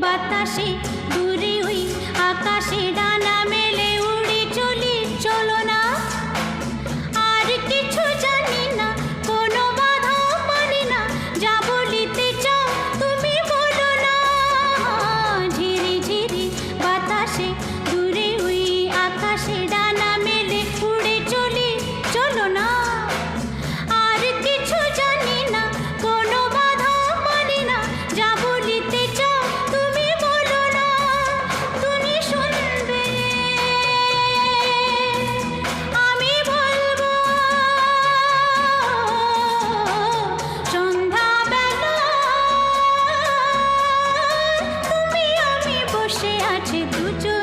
বাতাসে দূরে ওই আকাশে ডানা মেলে উড়ে চলি, চলো না। আর কিছু জানি না, কোনো বাধা মানি না, যা বলিতে চাও তুমি বলো না। ঝিরি ঝিরি বাতাসে দূরে ওই আকাশে ডানা মেলে উড়ে চলি, চলো না। আর কিছু জানি না, কোনো বাধা মানি না, যা বলিতে চাও তুমি বলো না। তুমি শুনবে, আমি বলবো। সন্ধ্যাবেলা তুমি আমি বসে আছি দুজন।